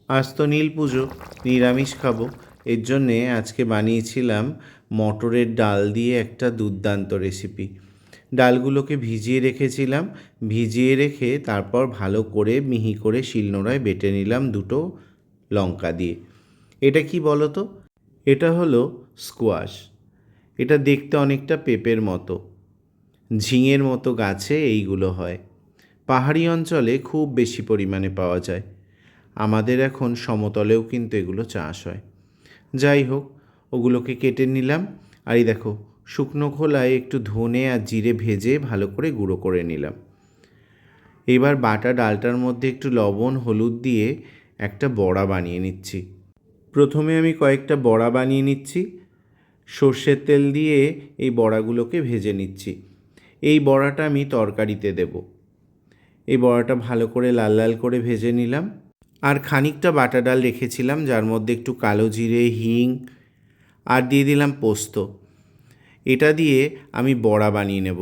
আজ তো নীল পুজো, নিরামিষ খাবো। এর জন্যে আজকে বানিয়েছিলাম মটরের ডাল দিয়ে একটা দুর্দান্ত রেসিপি। ডালগুলোকে ভিজিয়ে রেখেছিলাম, ভিজিয়ে রেখে তারপর ভালো করে মিহি করে শিলনোড়ায় বেটে নিলাম দুটো লঙ্কা দিয়ে। এটা কি বলো তো? এটা হলো স্কোয়াশ। এটা দেখতে অনেকটা পেঁপের মতো, ঝিঙের মতো গাছে এইগুলো হয়। পাহাড়ি অঞ্চলে খুব বেশি পরিমাণে পাওয়া যায়। আমাদের এখন সমতলেও কিন্তু এগুলো চাষ হয়। যাই হোক, ওগুলোকে কেটে নিলাম। আর এই দেখো, শুকনো খোলায় একটু ধনে আর জিরে ভেজে ভালো করে গুঁড়ো করে নিলাম। এবার বাটা ডালটার মধ্যে একটু লবণ হলুদ দিয়ে একটা বড়া বানিয়ে নিচ্ছি। প্রথমে আমি কয়েকটা বড়া বানিয়ে নিচ্ছি। সর্ষের তেল দিয়ে এই বড়াগুলোকে ভেজে নিচ্ছি। এই বড়াটা আমি তরকারিতে দেব। এই বড়াটা ভালো করে লাল লাল করে ভেজে নিলাম। আর খানিকটা বাটা ডাল রেখেছিলাম, যার মধ্যে একটু কালো জিরে, হিং আর দিয়ে দিলাম পোস্ত। এটা দিয়ে আমি বড়া বানিয়ে নেব,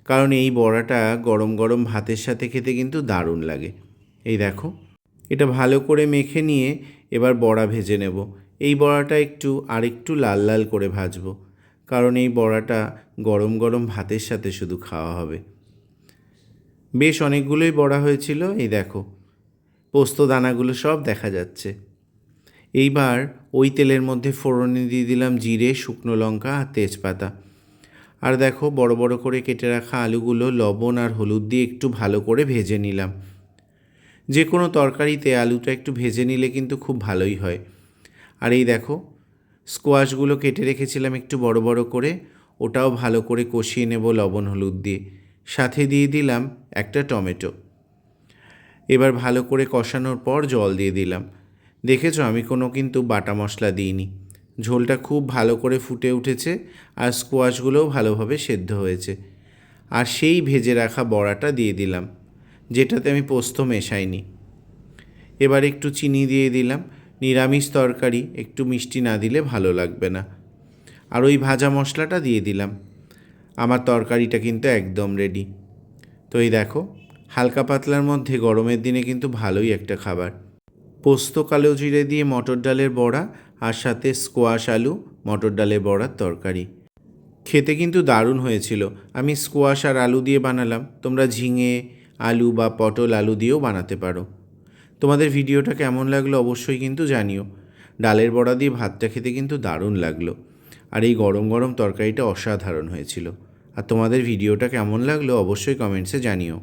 কারণ এই বড়াটা গরম গরম ভাতের সাথে খেতে কিন্তু দারুণ লাগে। এই দেখো, এটা ভালো করে মেখে নিয়ে এবার বড়া ভেজে নেব। এই বড়াটা আরেকটু লাল লাল করে ভাজবো, কারণ এই বড়াটা গরম গরম ভাতের সাথে শুধু খাওয়া হবে। বেশ অনেকগুলোই বড়া হয়েছিল, এই দেখো পোস্ত দানাগুলো সব দেখা যাচ্ছে। এইবার ওই তেলের মধ্যে ফোড়নে দিয়ে দিলাম জিরে, শুকনো লঙ্কা আর তেজপাতা। আর দেখো, বড় বড় করে কেটে রাখা আলুগুলো লবণ আর হলুদ দিয়ে একটু ভালো করে ভেজে নিলাম। যে কোনো তরকারিতে আলুটা একটু ভেজে নিলে কিন্তু খুব ভালোই হয়। আর এই দেখো, স্কোয়াশগুলো কেটে রেখেছিলাম একটু বড় বড় করে, ওটাও ভালো করে কষিয়ে নেব লবণ হলুদ দিয়ে। সাথে দিয়ে দিলাম একটা টমেটো। এবার ভালো করে কষানোর পর জল দিয়ে দিলাম। দেখেছো, আমি কিন্তু বাটা মশলা দিইনি। ঝোলটা খুব ভালো করে ফুটে উঠেছে আর স্কোয়াশগুলোও ভালোভাবে সেদ্ধ হয়েছে। আর সেই ভেজে রাখা বড়াটা দিয়ে দিলাম, যেটাতে আমি পোস্ত মেশাইনি। এবার একটু চিনি দিয়ে দিলাম। নিরামিষ তরকারি একটু মিষ্টি না দিলে ভালো লাগবে না। আর ওই ভাজা মশলাটা দিয়ে দিলাম। আমার তরকারিটা কিন্তু একদম রেডি। তো এই দেখো, হালকা পাতলার মধ্যে গরমের দিনে কিন্তু ভালোই একটা খাবার। পোস্ত কালো জিরে দিয়ে মটর ডালের বড়া, আর সাথে স্কোয়াশ আলু মটর ডালের বড়ার তরকারি। খেতে কিন্তু দারুণ হয়েছিল। আমি স্কোয়াশ আর আলু দিয়ে বানালাম, তোমরা ঝিঙে আলু বা পটল আলু দিয়েও বানাতে পারো। তোমাদের ভিডিওটা কেমন লাগলো অবশ্যই কিন্তু জানিও। ডালের বড়া দিয়ে ভাতটা খেতে কিন্তু দারুণ লাগলো। আর এই গরম গরম তরকারিটা অসাধারণ হয়েছিল। আর তোমাদের ভিডিওটা কেমন লাগলো অবশ্যই কমেন্টসে জানিও।